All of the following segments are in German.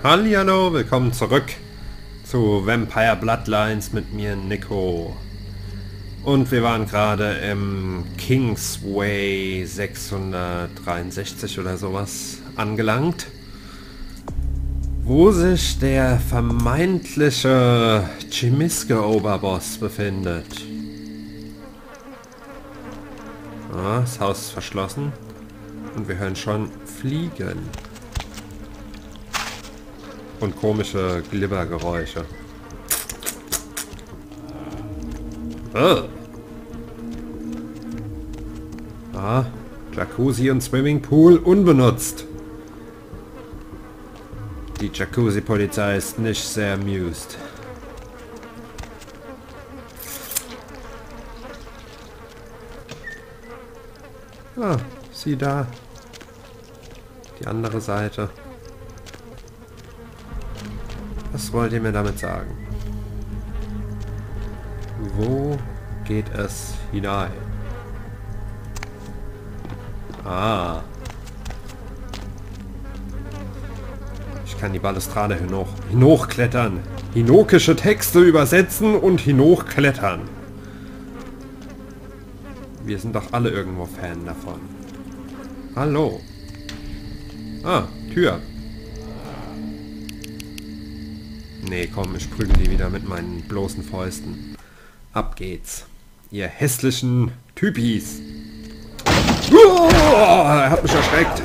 Hallihallo, willkommen zurück zu Vampire Bloodlines mit mir, Nico. Und wir waren gerade im Kingsway 663 oder sowas angelangt, wo sich der vermeintliche Tzimisce-Oberboss befindet. Ah, das Haus ist verschlossen und wir hören schon Fliegen. Und komische Glibbergeräusche. Ah, Jacuzzi und Swimmingpool unbenutzt. Die Jacuzzi-Polizei ist nicht sehr amused. Ah, sieh da. Die andere Seite. Was wollt ihr mir damit sagen? Wo geht es hinein? Ah. Ich kann die Balustrade hinaufklettern. Hinokische Texte übersetzen und hinaufklettern. Wir sind doch alle irgendwo Fan davon. Hallo. Ah, Tür. Nee, komm, ich prügel die wieder mit meinen bloßen Fäusten. Ab geht's. Ihr hässlichen Typis. Er hat mich erschreckt.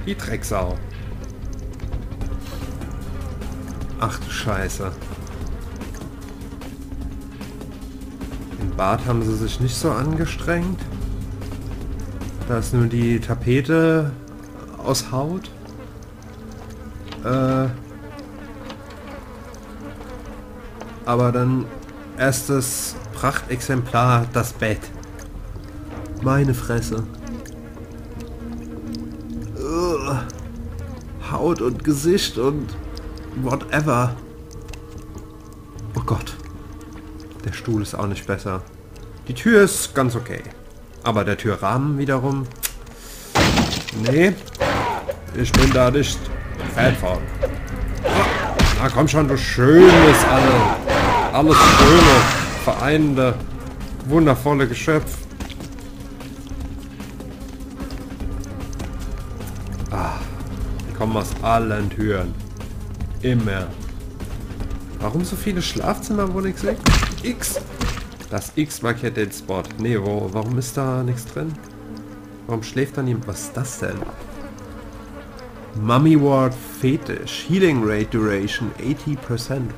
Die Drecksau. Ach du Scheiße. Im Bad haben sie sich nicht so angestrengt. Da ist nur die Tapete aus Haut. Aber dann erstes Prachtexemplar, das Bett. Meine Fresse. Haut und Gesicht und whatever. Oh Gott. Der Stuhl ist auch nicht besser. Die Tür ist ganz okay. Aber der Türrahmen wiederum... Nee. Ich bin da nicht... Fan von. Na komm schon, du schönes, alles schöne, vereinende, wundervolle Geschöpf. Ah, die kommen aus allen Türen. Immer. Warum so viele Schlafzimmer, wo nichts liegt? X. Das X markiert den Spot. Nee, warum ist da nichts drin? Warum schläft da niemand? Was ist das denn? Mummy Ward Fetisch. Healing Rate Duration 80%.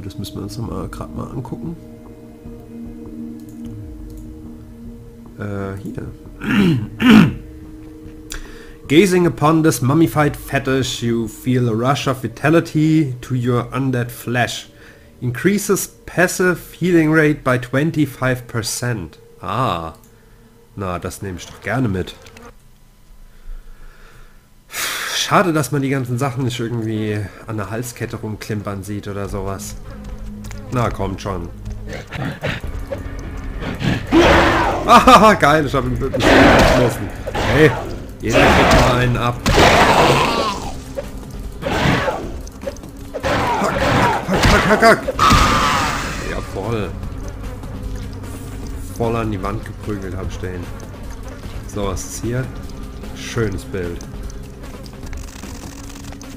Das müssen wir uns gerade mal angucken. Hier. Gazing upon this mummified fetish, you feel a rush of vitality to your undead flesh. Increases passive healing rate by 25%. Ah. Na, das nehme ich doch gerne mit. Schade, dass man die ganzen Sachen nicht irgendwie an der Halskette rumklimpern sieht oder sowas. Na, kommt schon. Ah, geil, ich habe ihn wirklich geschlossen. Hey, jeder kriegt mal einen ab. Hack. Ja, voll. Voll an die Wand geprügelt habe ich den. So, was ist hier? Schönes Bild.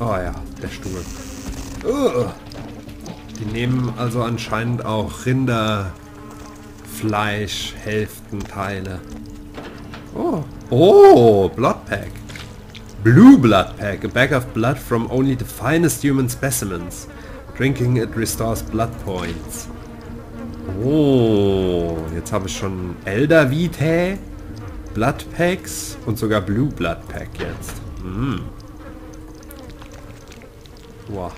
Oh ja, der Stuhl. Die nehmen also anscheinend auch Rinderfleisch, Hälftenteile. Oh, Blood Pack. Blue Blood Pack, a bag of blood from only the finest human specimens. Drinking it restores blood points. Oh, jetzt habe ich schon Elder Vitae, Blood Packs und sogar Blue Blood Pack jetzt. Boah,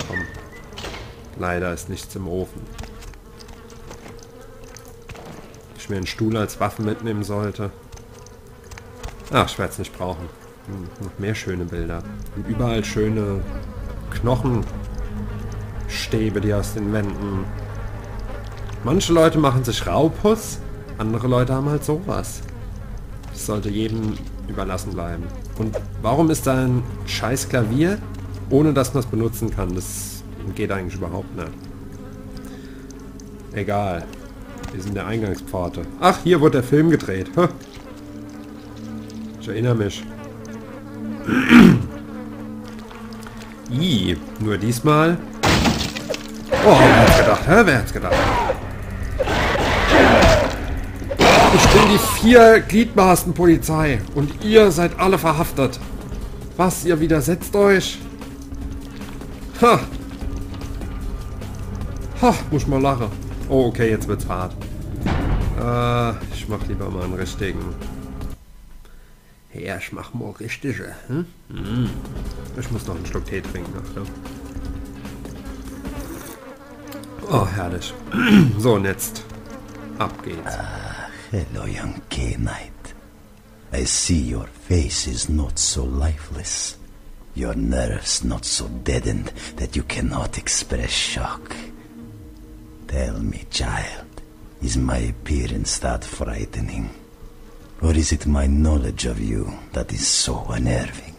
komm. Leider ist nichts im Ofen. Ich mir einen Stuhl als Waffe mitnehmen sollte. Ach, ich werde es nicht brauchen. Noch mehr schöne Bilder. Und überall schöne Knochenstäbe, die aus den Wänden. Manche Leute machen sich Raupuss, andere Leute haben halt sowas. Das sollte jedem überlassen bleiben. Und warum ist da ein scheiß Klavier, ohne dass man es benutzen kann? Das geht eigentlich überhaupt nicht. Egal. Wir sind der Eingangspforte. Ach, hier wurde der Film gedreht. Ich erinnere mich. Nur diesmal. Oh, wer hat's gedacht? Wer hat's gedacht? Ich bin die 4 Gliedmaßen-Polizei und ihr seid alle verhaftet. Was, ihr widersetzt euch? Ha! Ha, muss mal lachen. Oh, okay, jetzt wird's hart. Ich mach lieber mal einen richtigen. Ja, ich mach mal richtige. Ich muss noch einen Schluck Tee trinken. Achtung. Oh, herrlich. So, und jetzt. Ab geht's. Hello, young K-Knight. I see your face is not so lifeless. Your nerves not so deadened that you cannot express shock. Tell me, child, is my appearance that frightening? Or is it my knowledge of you that is so unnerving?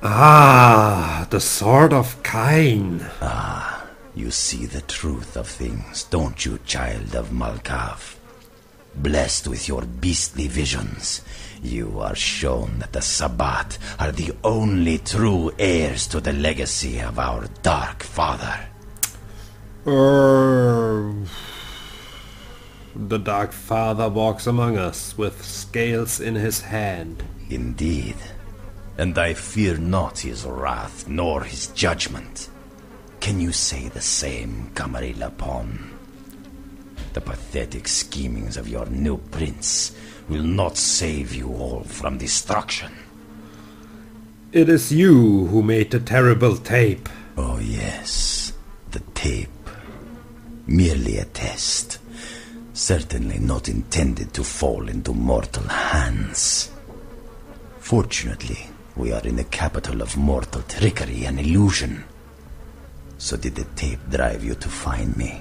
Ah, the sword of kein. You see the truth of things, don't you, child of Malkav? Blessed with your beastly visions, you are shown that the Sabbat are the only true heirs to the legacy of our Dark Father. The Dark Father walks among us with scales in his hand. Indeed, and I fear not his wrath nor his judgment. Can you say the same, Camarilla Pon? The pathetic schemings of your new prince will not save you all from destruction. It is you who made the terrible tape. Oh yes, the tape. Merely a test. Certainly not intended to fall into mortal hands. Fortunately, we are in the capital of mortal trickery and illusion. So did the tape drive you to find me?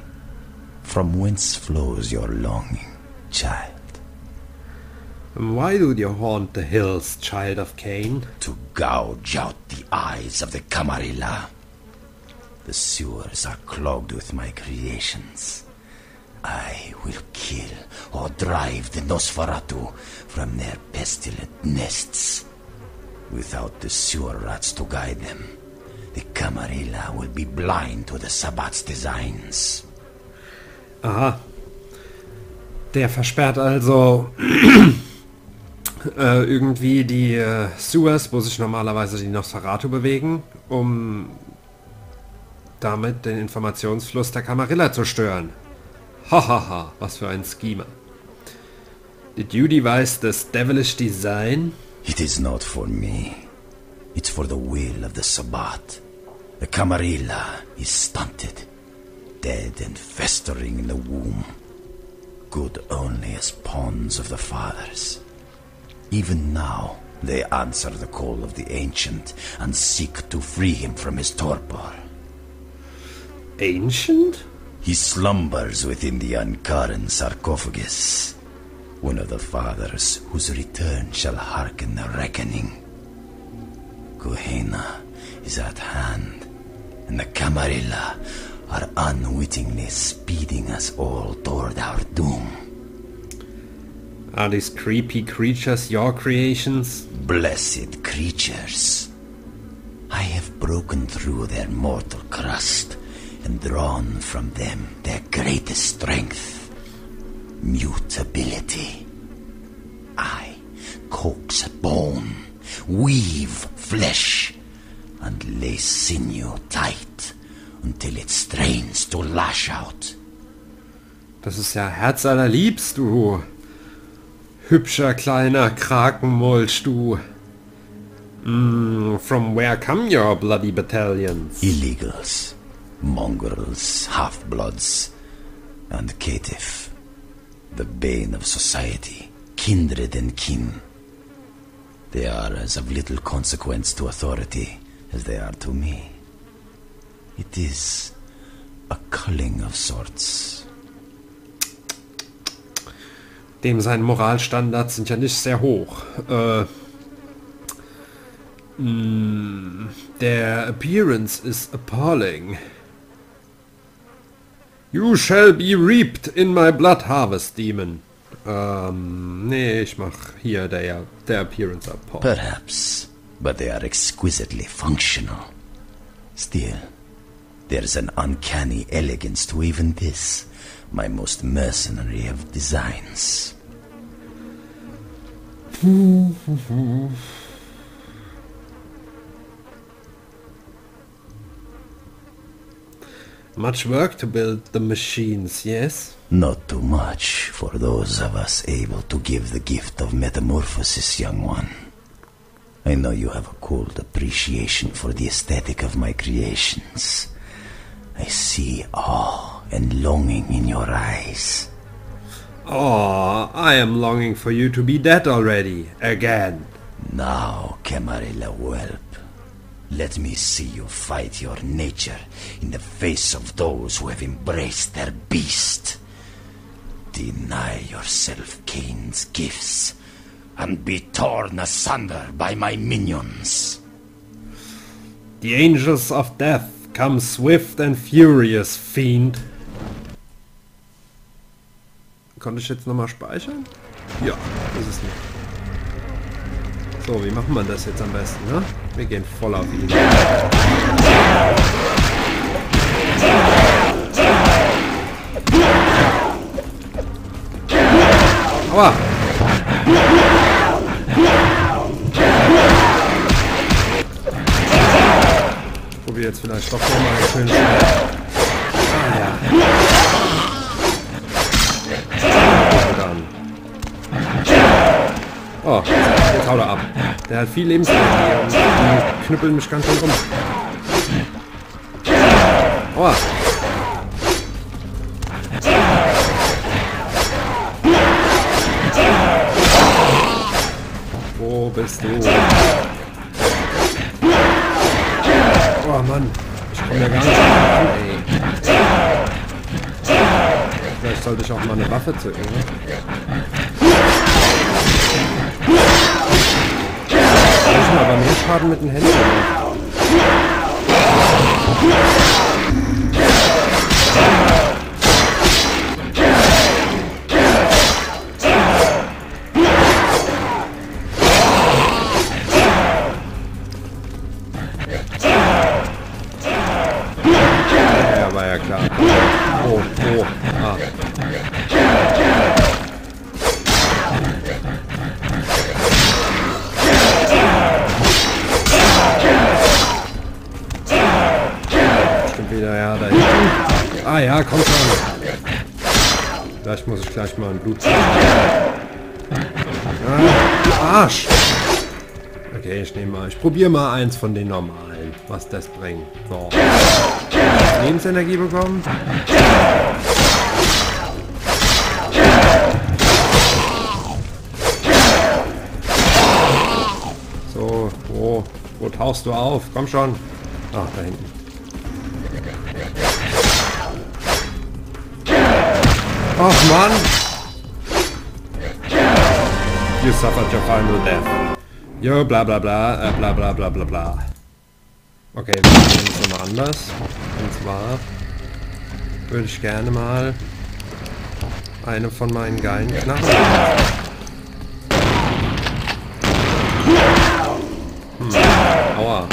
From whence flows your longing, child? And why do you haunt the hills, child of Cain? To gouge out the eyes of the Camarilla. The sewers are clogged with my creations. I will kill or drive the Nosferatu from their pestilent nests. Without the sewer rats to guide them, the Camarilla will be blind to the Sabbat's designs. Aha. Der versperrt also irgendwie die Sewers, wo sich normalerweise die Nosferatu bewegen, um damit den Informationsfluss der Camarilla zu stören. Hahaha, was für ein Schemer. Did you devise this devilish design? It is not for me. It's for the will of the Sabbat. The Camarilla is stunted, dead and festering in the womb. Good only as pawns of the fathers. Even now, they answer the call of the Ancient and seek to free him from his torpor. Ancient? He slumbers within the Ankaran sarcophagus. One of the fathers whose return shall hearken the reckoning. Gehenna is at hand, and the Camarilla are unwittingly speeding us all toward our doom. Are these creepy creatures your creations? Blessed creatures. I have broken through their mortal crust and drawn from them their greatest strength, mutability. I coax bone, weave flesh, and lay sinew tight until it strains to lash out. Das ist ja herzallerliebst, du hübscher kleiner Krakenmolch, du. From where come your bloody battalions? Illegals, mongrels, half-bloods, and caitiff, the bane of society, kindred and kin. They are as of little consequence to authority as they are to me. It is a culling of sorts. Dem seine Moralstandards sind ja nicht sehr hoch. Their appearance is appalling. You shall be reaped in my blood harvest, demon. Nee, ich mach hier their appearance appalling. Perhaps, but they are exquisitely functional. Still, there's an uncanny elegance to even this, my most mercenary of designs. Much work to build the machines, yes? Not too much for those of us able to give the gift of metamorphosis, young one. I know you have a cold appreciation for the aesthetic of my creations. I see awe and longing in your eyes. Oh, I am longing for you to be dead already, again. Now, Camarilla Welpe, let me see you fight your nature in the face of those who have embraced their beast. Deny yourself Cain's gifts and be torn asunder by my minions. The angels of death come swift and furious, fiend. Konnte ich jetzt nochmal speichern? Ja, ist es nicht. So, wie macht man das jetzt am besten, ne? Wir gehen voll auf ihn. Aua! Ich probiere jetzt vielleicht doch nochmal einen schönen Schlag. Ah ja. Oh, jetzt haut er ab. Der hat viel Lebensenergie und die knüppeln mich ganz schön rum. Aua. Wo bist du? Oh Mann, ich komme ja gar nicht ran, ey. Vielleicht sollte ich auch mal eine Waffe zücken, ne? Ich habe aber mehr Schaden mit den Händen gemacht. Ja, war ja klar. Oh, oh, ah. Wieder, ja, da hinten. Ah ja, komm schon. Vielleicht muss ich gleich mal ein Blut ziehen. Ah, Arsch! Okay, ich probiere mal eins von den normalen, was das bringt. So. Lebensenergie bekommen. So, wo tauchst du auf? Komm schon. Ach, da hinten. Ach Mann! You suffered your final death. Yo, bla bla bla, bla bla bla bla bla. Okay, wir machen es nochmal anders. Und zwar würde ich gerne mal eine von meinen geilen Knarren. Aua.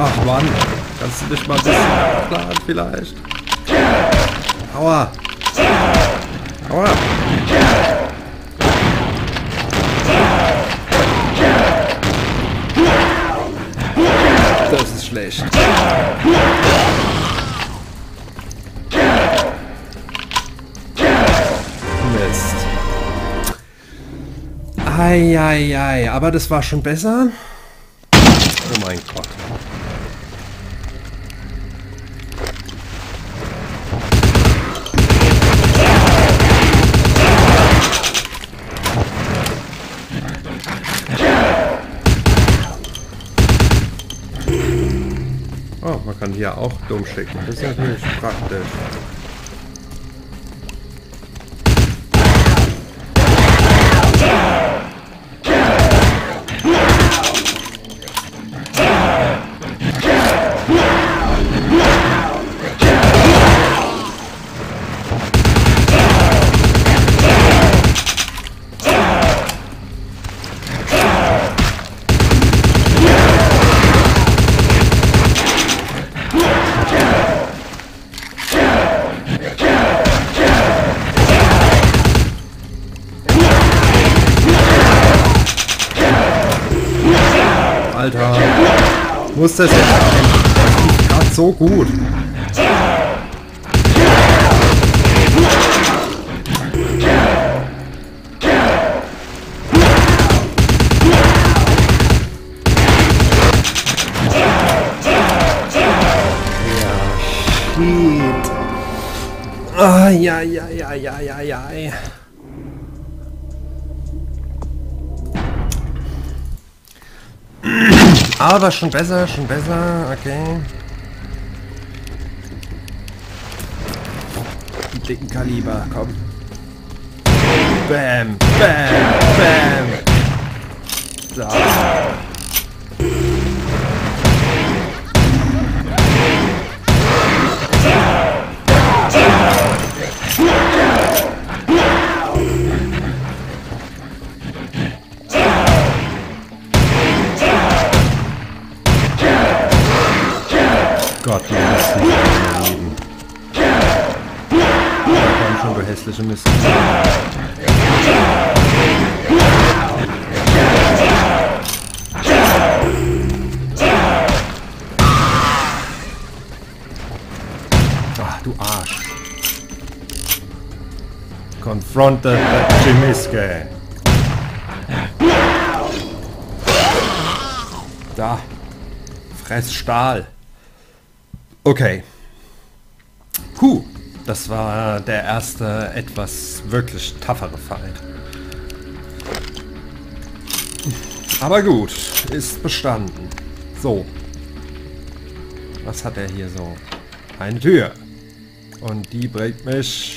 Ach Mann, kannst du dich mal ein bisschen abladen vielleicht? Aua! Hau ab! Das ist schlecht. Mist. Eieiei, aber das war schon besser. Oh mein Gott. Oh, man kann hier auch dumm schicken. Das ist natürlich praktisch. Alter, muss das jetzt sein? Das lief gerade so gut. Ja, shit. Aber schon besser, okay. Die dicken Kaliber, komm. Bam, bam, bam. So. Gott, du musst nicht mehr leben. Da kommen schon du hässliche Mist. Ach, du Arsch. Confronted the Tzimisce. Da. Fress Stahl. Okay. Puh, das war der erste, etwas wirklich toughere Fight. Aber gut, ist bestanden. So. Was hat er hier so? Eine Tür. Und die bringt mich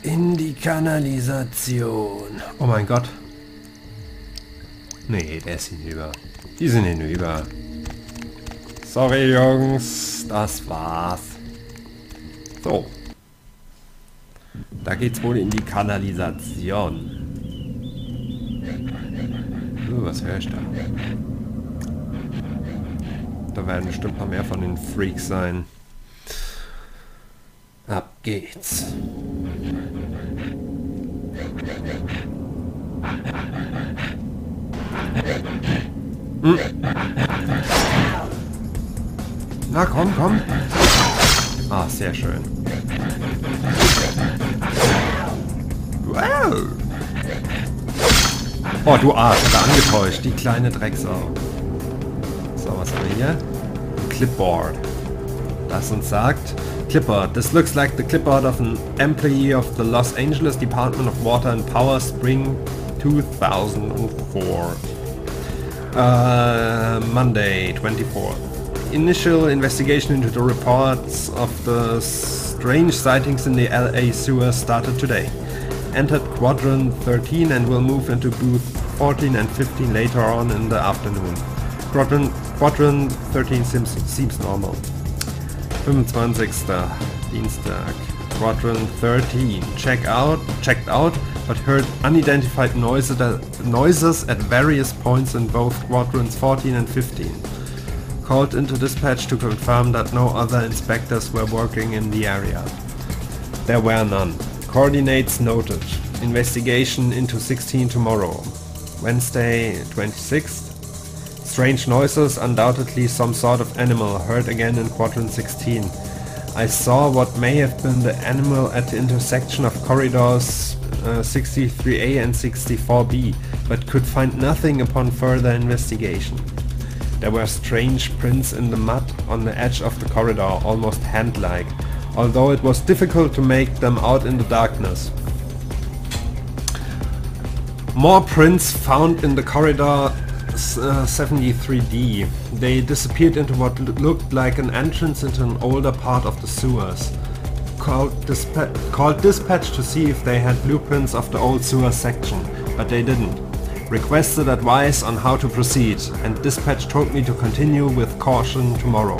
in die Kanalisation. Oh mein Gott. Nee, der ist hinüber. Die sind hinüber. Sorry, Jungs, das war's. So. Da geht's wohl in die Kanalisation. Was höre ich da? Da werden bestimmt noch mehr von den Freaks sein. Ab geht's. Na komm, komm. Ah, sehr schön. Wow. Oh, du Arsch, hat er angetäuscht. Die kleine Drecksau. So, was haben wir hier? Clipboard. Das uns sagt... Clipboard. This looks like the clipboard of an employee of the Los Angeles Department of Water and Power, spring 2004. Monday, 24th. Initial investigation into the reports of the strange sightings in the LA sewers started today. Entered quadrant 13 and will move into booth 14 and 15 later on in the afternoon. Quadrant 13 seems normal. 25. Dienstag. Quadrant 13. Checked out, but heard unidentified noises at various points in both quadrants 14 and 15. Called into dispatch to confirm that no other inspectors were working in the area. There were none. Coordinates noted. Investigation into 16 tomorrow. Wednesday 26th. Strange noises, undoubtedly some sort of animal, heard again in quadrant 16. I saw what may have been the animal at the intersection of corridors 63A and 64B, but could find nothing upon further investigation. There were strange prints in the mud on the edge of the corridor, almost hand-like, although it was difficult to make them out in the darkness. More prints found in the corridor 73D. They disappeared into what looked like an entrance into an older part of the sewers. Called dispatch to see if they had blueprints of the old sewer section, but they didn't. Requested advice on how to proceed, and dispatch told me to continue with caution tomorrow.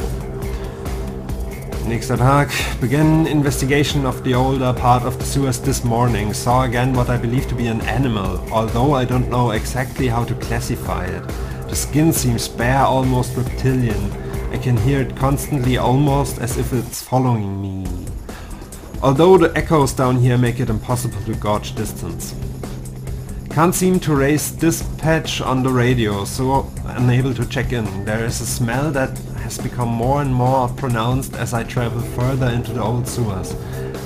Nächster Tag. Began investigation of the older part of the sewers this morning. Saw again what I believe to be an animal, although I don't know exactly how to classify it. The skin seems bare, almost reptilian. I can hear it constantly, almost as if it's following me. Although the echoes down here make it impossible to gauge distance. Can't seem to raise dispatch on the radio, so unable to check in. There is a smell that has become more and more pronounced as I travel further into the old sewers.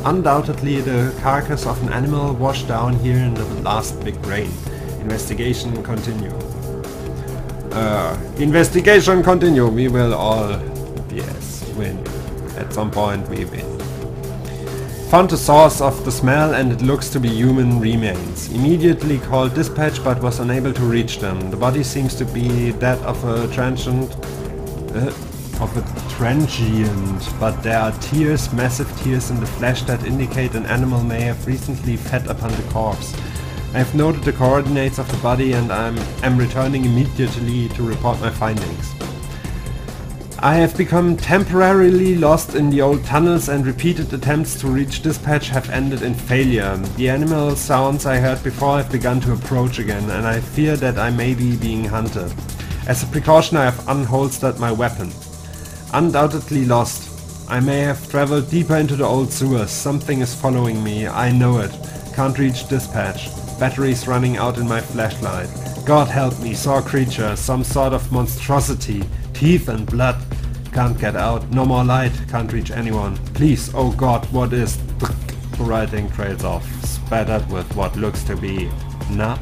Undoubtedly the carcass of an animal washed down here in the last big rain. Investigation continue. Investigation continue. We will all, yes, win. At some point we win. Found the source of the smell and it looks to be human remains. Immediately called dispatch but was unable to reach them. The body seems to be that of a transient, but there are tears, massive tears in the flesh that indicate an animal may have recently fed upon the corpse. I have noted the coordinates of the body and am returning immediately to report my findings. I have become temporarily lost in the old tunnels and repeated attempts to reach dispatch have ended in failure. The animal sounds I heard before have begun to approach again and I fear that I may be being hunted. As a precaution I have unholstered my weapon. Undoubtedly lost. I may have traveled deeper into the old sewers. Something is following me. I know it. Can't reach dispatch. Batteries running out in my flashlight. God help me. Saw a creature. Some sort of monstrosity. Teeth and blood. Can't get out. No more light. Can't reach anyone. Please, oh God, what is... The writing trails off. Spattered with what looks to be... Na?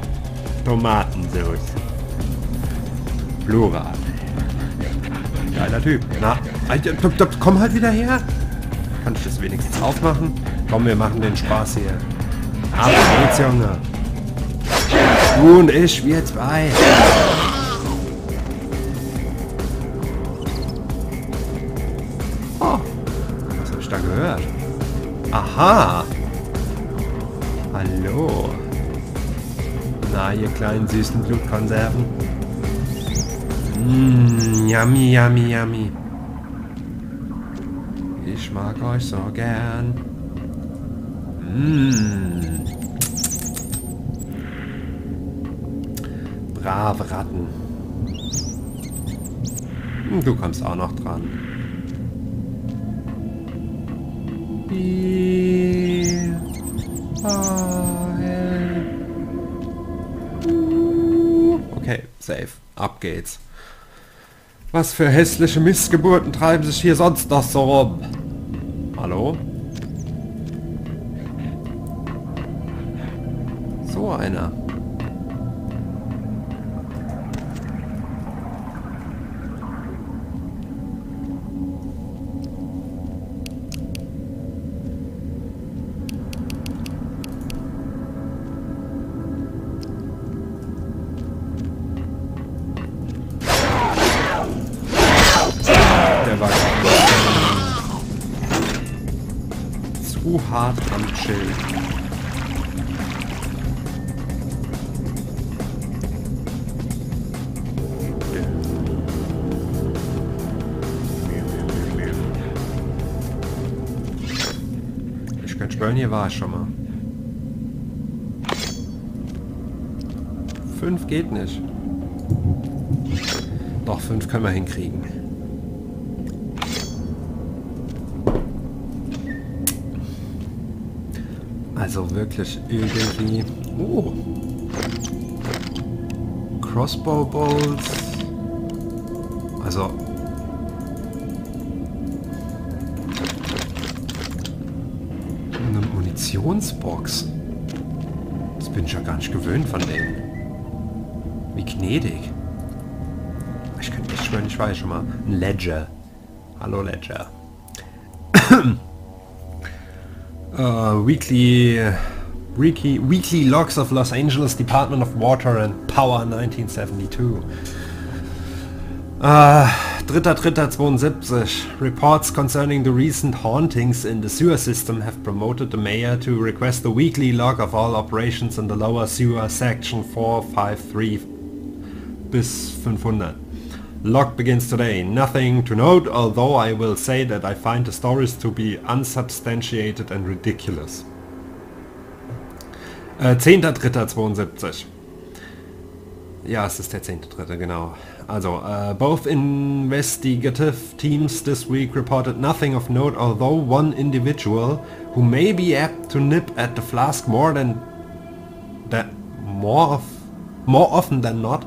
Tomatensauce. Plural. Geiler Typ. Na? Komm halt wieder her. Kann ich das wenigstens aufmachen? Komm, wir machen den Spaß hier. Aber geht's, Junge. Du und ich, wir zwei. Oh, was hab ich da gehört? Aha. Hallo. Na, ihr kleinen süßen Blutkonserven. Yummy, yummy, yummy. Ich mag euch so gern. Brave Ratten. Du kommst auch noch dran. Okay, safe. Ab geht's. Was für hässliche Missgeburten treiben sich hier sonst noch so rum? Hallo? So einer. Zu hart am Chillen. Ich könnte schwören, hier war ich schon mal. 5 geht nicht. Doch, 5 können wir hinkriegen. Also wirklich irgendwie... Oh. Crossbow Bolts. Also... Eine Munitionsbox. Das bin ich ja gar nicht gewöhnt von denen. Wie gnädig. Ich könnte nicht schwören, ich weiß schon mal. Ein Ledger. Hallo Ledger. Weekly Logs of Los Angeles Department of Water and Power 1972. 3.3.72. Reports concerning the recent hauntings in the sewer system have promoted the mayor to request a weekly log of all operations in the lower sewer section 453 bis 500. Log begins today. Nothing to note, although I will say that I find the stories to be unsubstantiated and ridiculous. 10.3.72. Ja, es ist der 10.3., genau. Also, both investigative teams this week reported nothing of note, although one individual who may be apt to nip at the flask more often than not,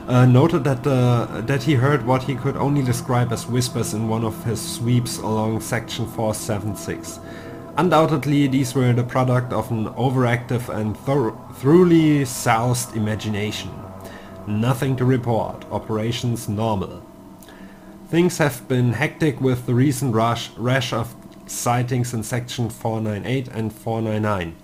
noted that he heard what he could only describe as whispers in one of his sweeps along section 476. Undoubtedly, these were the product of an overactive and thoroughly soused imagination. Nothing to report. Operations normal. Things have been hectic with the recent rash of sightings in section 498 and 499.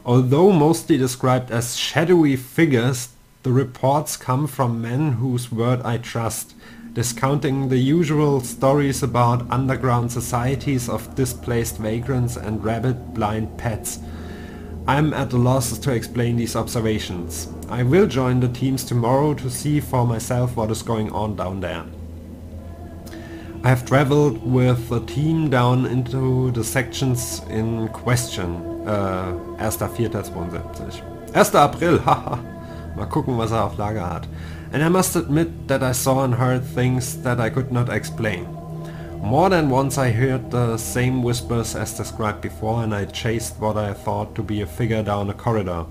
Although mostly described as shadowy figures, the reports come from men whose word I trust, discounting the usual stories about underground societies of displaced vagrants and rabid-blind pets. I'm at a loss to explain these observations. I will join the teams tomorrow to see for myself what is going on down there. I have traveled with the team down into the sections in question. 1.4.72. 1. April, haha. Mal gucken, was auf Lager hat. And I must admit that I saw and heard things that I could not explain. More than once I heard the same whispers as described before, and I chased what I thought to be a figure down a corridor,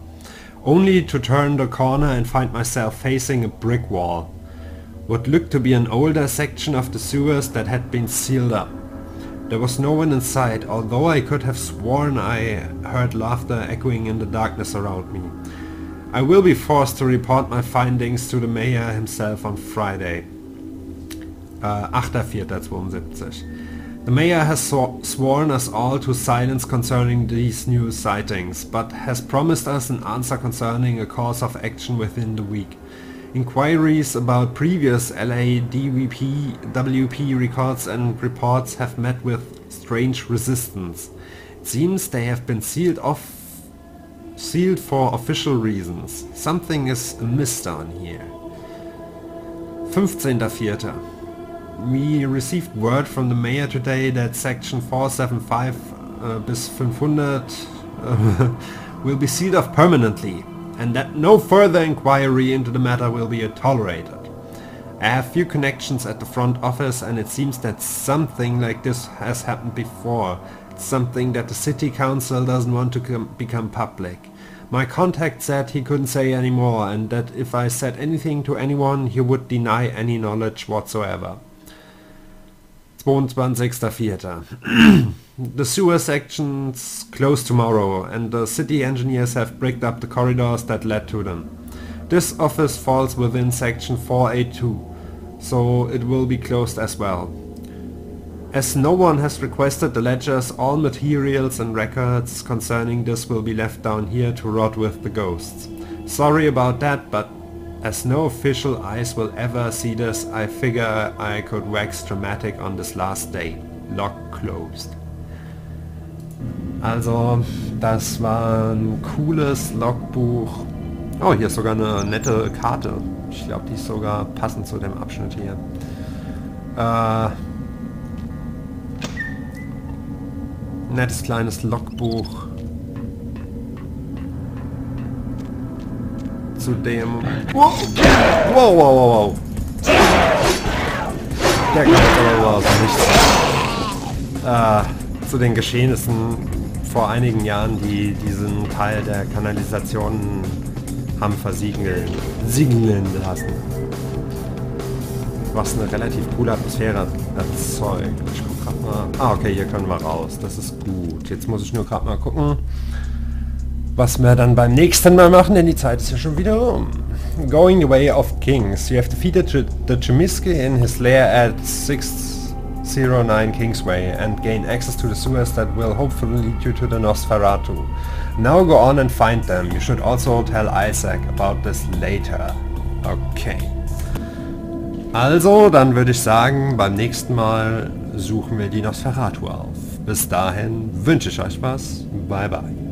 only to turn the corner and find myself facing a brick wall. What looked to be an older section of the sewers that had been sealed up. There was no one inside, although I could have sworn I heard laughter echoing in the darkness around me. I will be forced to report my findings to the mayor himself on Friday. 8.4.72. The mayor has sworn us all to silence concerning these new sightings, but has promised us an answer concerning a course of action within the week. Inquiries about previous LA WP records and reports have met with strange resistance. It seems they have been sealed for official reasons. Something is amiss down here. 15.4. We received word from the mayor today that section 475 bis 500 will be sealed off permanently, and that no further inquiry into the matter will be tolerated. I have few connections at the front office, and it seems that something like this has happened before. It's something that the city council doesn't want to become public. My contact said he couldn't say any more, and that if I said anything to anyone, he would deny any knowledge whatsoever. 22.4. The sewer sections close tomorrow, and the city engineers have bricked up the corridors that led to them. This office falls within section 482, so it will be closed as well. As no one has requested the ledgers, all materials and records concerning this will be left down here to rot with the ghosts. Sorry about that, but as no official eyes will ever see this, I figure I could wax dramatic on this last day. Log closed. Also, das war ein cooles Logbuch. Oh, hier ist sogar eine nette Karte. Ich glaube, die ist sogar passend zu dem Abschnitt hier. Nettes kleines Logbuch. Zu dem... Wow, wow, wow, wow. Der kommt aber aus nichts. Zu den Geschehnissen vor einigen Jahren, die diesen Teil der Kanalisation haben versiegeln lassen. Was eine relativ coole Atmosphäre erzeugt. Ich guck grad mal. Ah, okay, hier können wir raus. Das ist gut. Jetzt muss ich nur gerade mal gucken, was wir dann beim nächsten Mal machen, denn die Zeit ist ja schon wieder rum. Going the way of kings. You have defeated the Tzimisce in his lair at 609 Kingsway and gain access to the sewers that will hopefully lead you to the Nosferatu. Now go on and find them. You should also tell Isaac about this later. Okay. Also, dann würde ich sagen, beim nächsten Mal suchen wir die Nosferatu auf. Bis dahin wünsche ich euch was. Bye bye.